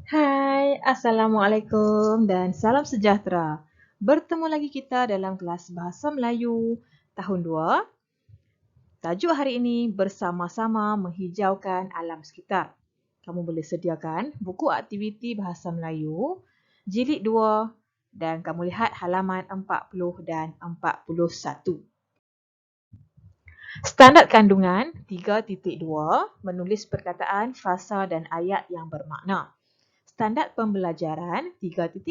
Hai, Assalamualaikum dan salam sejahtera. Bertemu lagi kita dalam kelas Bahasa Melayu tahun 2. Tajuk hari ini bersama-sama menghijaukan alam sekitar. Kamu boleh sediakan buku aktiviti Bahasa Melayu jilid 2 dan kamu lihat halaman 40 dan 41. Standard kandungan 3.2 menulis perkataan, frasa dan ayat yang bermakna. Standard pembelajaran 3.2.2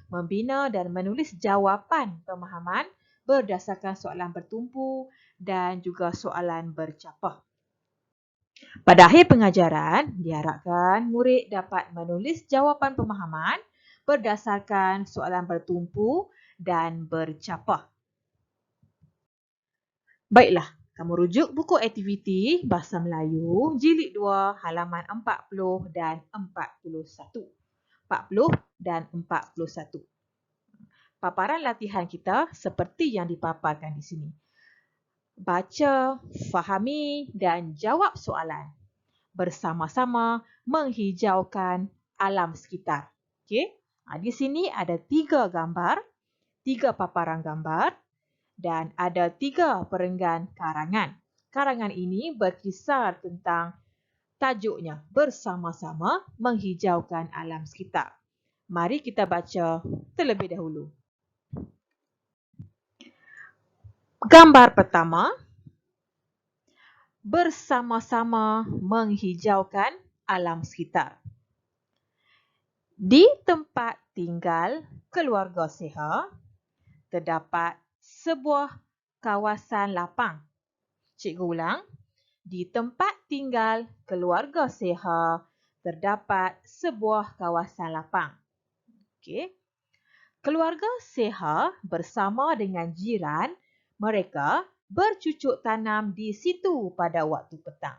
membina dan menulis jawapan pemahaman berdasarkan soalan bertumpu dan juga soalan bercapah. Pada akhir pengajaran, diharapkan murid dapat menulis jawapan pemahaman berdasarkan soalan bertumpu dan bercapah. Baiklah, kamu rujuk buku aktiviti Bahasa Melayu jilid 2 halaman 40 dan 41. 40 dan 41. Paparan latihan kita seperti yang dipaparkan di sini. Baca, fahami dan jawab soalan. Bersama-sama menghijaukan alam sekitar. Okey? Di sini ada 3 gambar, 3 paparan gambar dan ada 3 perenggan karangan. Karangan ini berkisar tentang tajuknya bersama-sama menghijaukan alam sekitar. Mari kita baca terlebih dahulu. Gambar pertama, bersama-sama menghijaukan alam sekitar. Di tempat tinggal keluarga Seha, terdapat sebuah kawasan lapang. Cikgu ulang. Di tempat tinggal keluarga Seha, terdapat sebuah kawasan lapang. Okey. Keluarga Seha bersama dengan jiran mereka bercucuk tanam di situ pada waktu petang.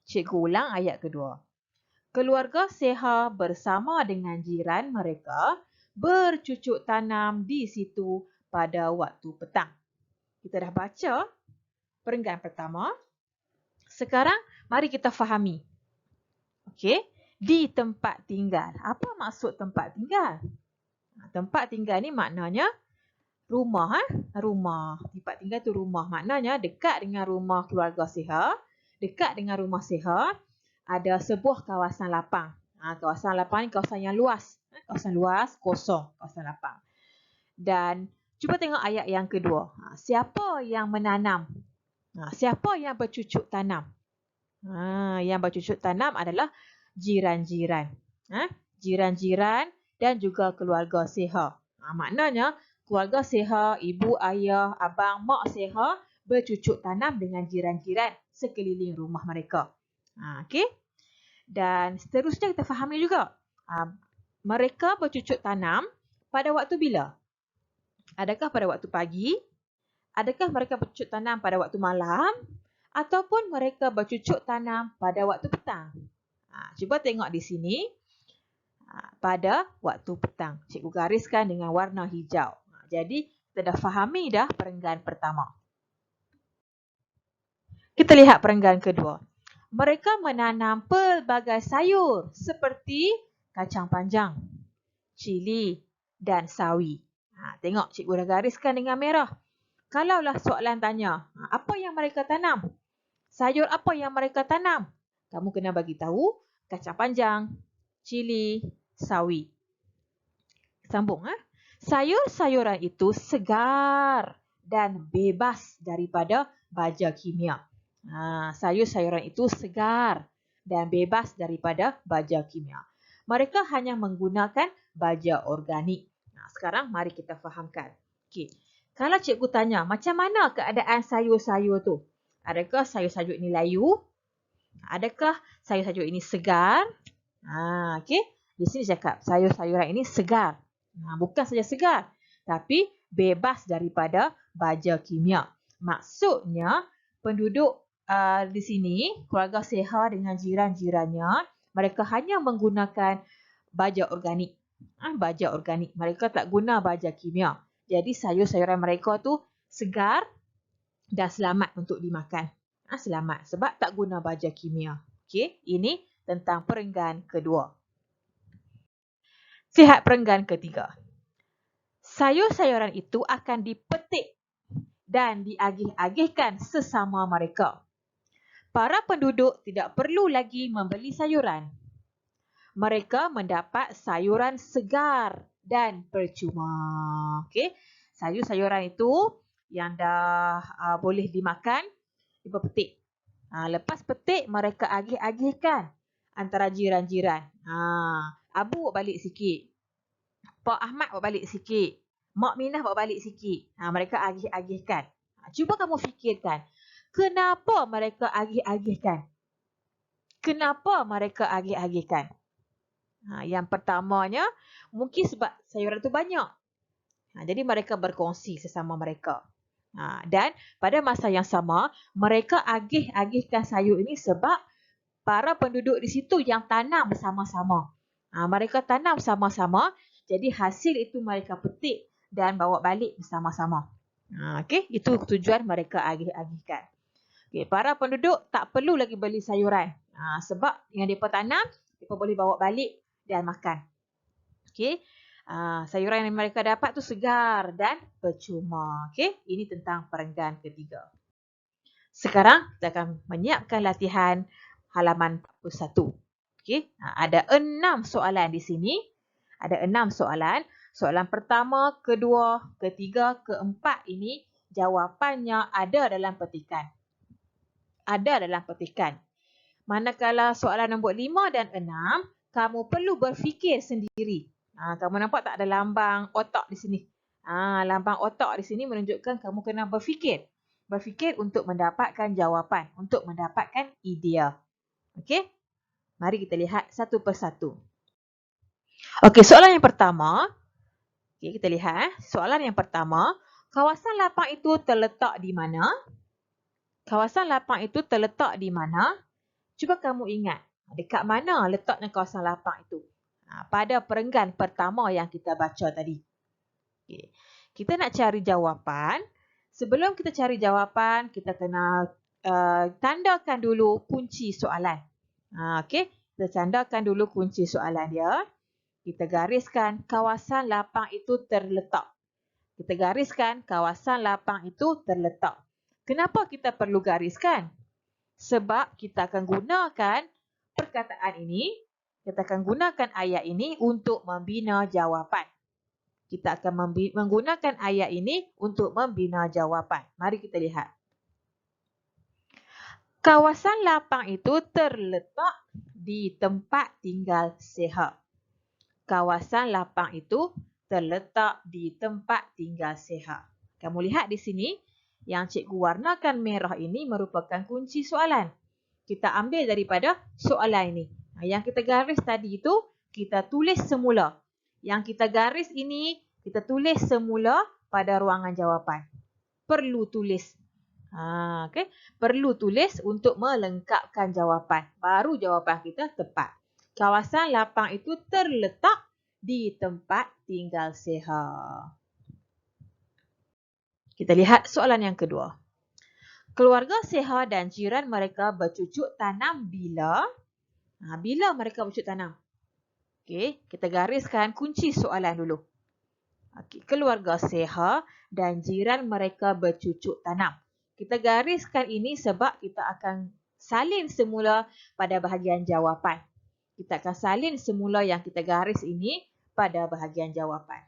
Cikgu ulang ayat kedua. Keluarga Seha bersama dengan jiran mereka bercucuk tanam di situ pada waktu petang. Kita dah baca perenggan pertama. Sekarang mari kita fahami. Okey, di tempat tinggal. Apa maksud tempat tinggal? Tempat tinggal ni maknanya rumah. Rumah. Tempat tinggal tu rumah. Maknanya dekat dengan rumah keluarga Seha, dekat dengan rumah Seha, ada sebuah kawasan lapang. Kawasan lapang ni kawasan yang luas. Kawasan luas, kosong. Kawasan lapang. Dan cuba tengok ayat yang kedua. Siapa yang menanam? Siapa yang bercucuk tanam? Yang bercucuk tanam adalah jiran-jiran. Jiran-jiran dan juga keluarga Seha. Maknanya keluarga Seha, ibu, ayah, abang, mak Seha bercucuk tanam dengan jiran-jiran sekeliling rumah mereka. Okey. Dan seterusnya kita fahami juga. Mereka bercucuk tanam pada waktu bila? Adakah pada waktu pagi? Adakah mereka bercucuk tanam pada waktu malam? Ataupun mereka bercucuk tanam pada waktu petang? Cuba tengok di sini. Pada waktu petang. Cikgu gariskan dengan warna hijau. Jadi, kita dah fahami dah perenggan pertama. Kita lihat perenggan kedua. Mereka menanam pelbagai sayur seperti kacang panjang, cili dan sawi. Tengok, cikgu dah gariskan dengan merah. Kalaulah soalan tanya, apa yang mereka tanam? Sayur apa yang mereka tanam? Kamu kena bagi tahu kacang panjang, cili, sawi. Sambung. Sayur-sayuran itu segar dan bebas daripada baja kimia. Sayur-sayuran itu segar dan bebas daripada baja kimia. Mereka hanya menggunakan baja organik. Sekarang mari kita fahamkan. Okey. Kalau cikgu tanya, macam mana keadaan sayur-sayur tu? Adakah sayur-sayur ini layu? Adakah sayur-sayur ini segar? Okey. Di sini cakap sayur-sayuran ini segar. Bukan saja segar, tapi bebas daripada baja kimia. Maksudnya, penduduk di sini, keluarga Seha dengan jiran-jirannya, mereka hanya menggunakan baja organik. Baja organik. Mereka tak guna baja kimia. Jadi, sayur-sayuran mereka tu segar dan selamat untuk dimakan. Selamat sebab tak guna baja kimia. Okey, ini tentang perenggan kedua. Lihat perenggan ketiga. Sayur-sayuran itu akan dipetik dan diagih-agihkan sesama mereka. Para penduduk tidak perlu lagi membeli sayuran. Mereka mendapat sayuran segar dan percuma. Okey, sayur-sayuran itu yang dah boleh dimakan, dipetik. Lepas petik, mereka agih-agihkan antara jiran-jiran. Abu bawa balik sikit. Pak Ahmad bawa balik sikit. Mak Minah bawa balik sikit. Mereka agih-agihkan. Cuba kamu fikirkan. Kenapa mereka agih-agihkan? Kenapa mereka agih-agihkan? Yang pertamanya, mungkin sebab sayuran itu banyak. Jadi mereka berkongsi sesama mereka. Dan pada masa yang sama, mereka agih-agihkan sayur ini sebab para penduduk di situ yang tanam bersama-sama. Mereka tanam sama-sama, jadi hasil itu mereka petik dan bawa balik bersama-sama. Okey, itu tujuan mereka agih-agihkan. Okay, para penduduk tak perlu lagi beli sayuran. Sebab yang mereka tanam, mereka boleh bawa balik dan makan. Okey, sayuran yang mereka dapat tu segar dan percuma. Okey, ini tentang perenggan ketiga. Sekarang kita akan menyiapkan latihan halaman 41. Okey, ada 6 soalan di sini. Ada 6 soalan. Soalan pertama, kedua, ketiga, keempat ini jawapannya ada dalam petikan. Ada dalam petikan. Manakala soalan nombor 5 dan 6, kamu perlu berfikir sendiri. Kamu nampak tak ada lambang otak di sini? Lambang otak di sini menunjukkan kamu kena berfikir. Berfikir untuk mendapatkan jawapan, untuk mendapatkan idea. Okey? Mari kita lihat satu persatu. Okey, soalan yang pertama. Okey, kita lihat. Soalan yang pertama, kawasan lapang itu terletak di mana? Kawasan lapang itu terletak di mana? Cuba kamu ingat, dekat mana letaknya kawasan lapang itu? Pada perenggan pertama yang kita baca tadi. Okay. Kita nak cari jawapan. Sebelum kita cari jawapan, kita kena tandakan dulu kunci soalan. Okey, kita tandakan dulu kunci soalan dia. Kita gariskan kawasan lapang itu terletak. Kita gariskan kawasan lapang itu terletak. Kenapa kita perlu gariskan? Sebab kita akan gunakan perkataan ini, kita akan gunakan ayat ini untuk membina jawapan. Kita akan menggunakan ayat ini untuk membina jawapan. Mari kita lihat. Kawasan lapang itu terletak di tempat tinggal Siha. Kawasan lapang itu terletak di tempat tinggal Siha. Kamu lihat di sini, yang cikgu warnakan merah ini merupakan kunci soalan. Kita ambil daripada soalan ini. Yang kita garis tadi itu, kita tulis semula. Yang kita garis ini, kita tulis semula pada ruangan jawapan. Perlu tulis. Okay? Perlu tulis untuk melengkapkan jawapan. Baru jawapan kita tepat. Kawasan lapang itu terletak di tempat tinggal Siha. Kita lihat soalan yang kedua. Keluarga Siha dan jiran mereka bercucuk tanam bila? Bila mereka bercucuk tanam? Okey, kita gariskan kunci soalan dulu. Okey, keluarga Siha dan jiran mereka bercucuk tanam. Kita gariskan ini sebab kita akan salin semula pada bahagian jawapan. Kita akan salin semula yang kita garis ini pada bahagian jawapan.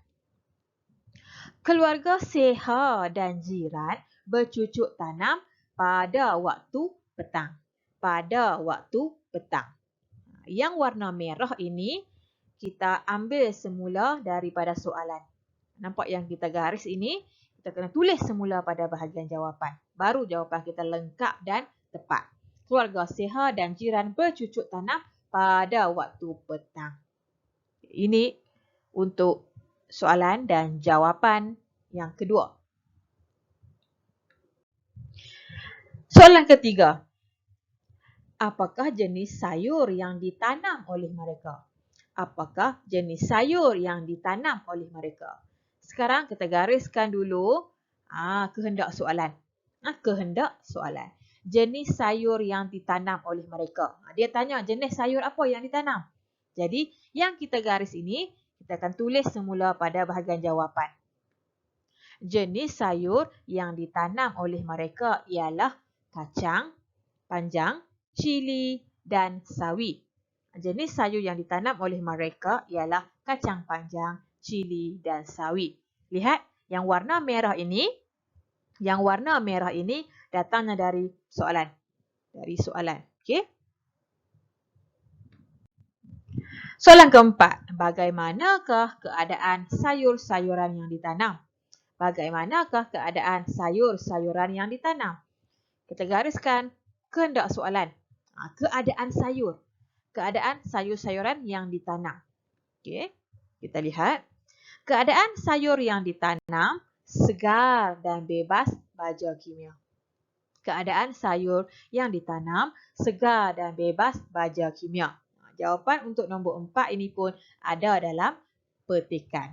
Keluarga Siha dan jiran bercucuk tanam pada waktu petang. Pada waktu petang. Yang warna merah ini kita ambil semula daripada soalan. Nampak yang kita garis ini, kita kena tulis semula pada bahagian jawapan. Baru jawapan kita lengkap dan tepat. Keluarga Siha dan jiran bercucuk tanam pada waktu petang. Ini untuk soalan dan jawapan yang kedua. Soalan ketiga. Apakah jenis sayur yang ditanam oleh mereka? Apakah jenis sayur yang ditanam oleh mereka? Sekarang kita gariskan dulu kehendak soalan. Kehendak soalan. Jenis sayur yang ditanam oleh mereka. Dia tanya jenis sayur apa yang ditanam. Jadi yang kita garis ini, Kita akan tulis semula pada bahagian jawapan. Jenis sayur yang ditanam oleh mereka ialah kacang panjang, cili dan sawi. Jenis sayur yang ditanam oleh mereka ialah kacang panjang, cili dan sawi. Lihat yang warna merah ini datangnya dari soalan. Okey. Soalan keempat, bagaimanakah keadaan sayur-sayuran yang ditanam? Bagaimanakah keadaan sayur-sayuran yang ditanam? Kita gariskan kehendak soalan. Keadaan sayur. Keadaan sayur-sayuran yang ditanam. Okey. Kita lihat. Keadaan sayur yang ditanam segar dan bebas baja kimia. Keadaan sayur yang ditanam segar dan bebas baja kimia. Jawapan untuk nombor 4 ini pun ada dalam petikan.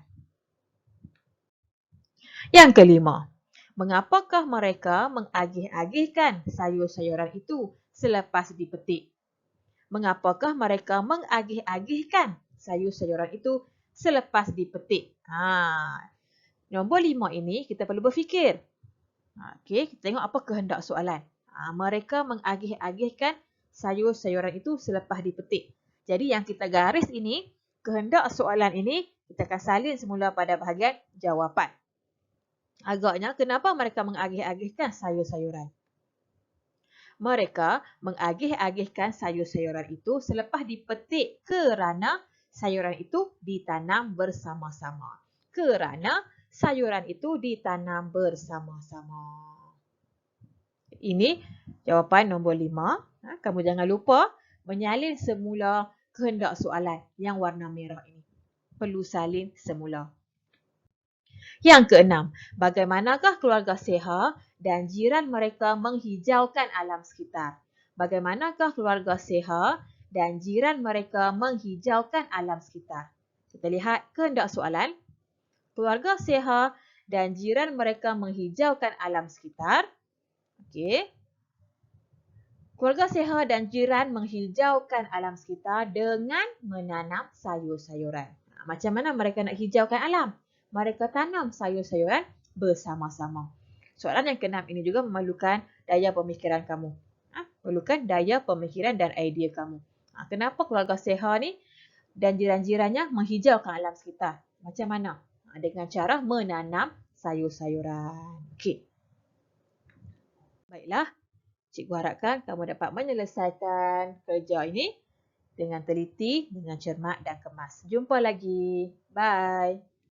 Yang kelima, mengapakah mereka mengagih-agihkan sayur-sayuran itu selepas dipetik? Mengapakah mereka mengagih-agihkan sayur-sayuran itu selepas dipetik? Nombor 5 ini kita perlu berfikir. Okey, kita tengok apa kehendak soalan. Mereka mengagih-agihkan sayur-sayuran itu selepas dipetik. Jadi yang kita garis ini, kehendak soalan ini kita akan salin semula pada bahagian jawapan. Agaknya, kenapa mereka mengagih-agihkan sayur-sayuran? Mereka mengagih-agihkan sayur-sayuran itu selepas dipetik kerana sayuran itu ditanam bersama-sama. Kerana sayuran itu ditanam bersama-sama. Ini jawapan nombor 5. Kamu jangan lupa menyalin semula kehendak soalan yang warna merah ini. Perlu salin semula. Yang keenam, bagaimanakah keluarga Seha dan jiran mereka menghijaukan alam sekitar? Bagaimanakah keluarga Seha dan jiran mereka menghijaukan alam sekitar? Kita lihat kehendak soalan. Keluarga Seha dan jiran mereka menghijaukan alam sekitar. Okey. Keluarga Seha dan jiran menghijaukan alam sekitar dengan menanam sayur-sayuran. Macam mana mereka nak hijaukan alam? Mereka tanam sayur-sayuran bersama-sama. Soalan yang keenam ini juga memerlukan daya pemikiran kamu. Memerlukan daya pemikiran dan idea kamu. Kenapa keluarga Seha ni dan jiran-jirannya menghijaukan alam sekitar? Macam mana? Dengan cara menanam sayur-sayuran. Okey. Baiklah. Cikgu harapkan kamu dapat menyelesaikan kerja ini dengan teliti, dengan cermat dan kemas. Jumpa lagi. Bye.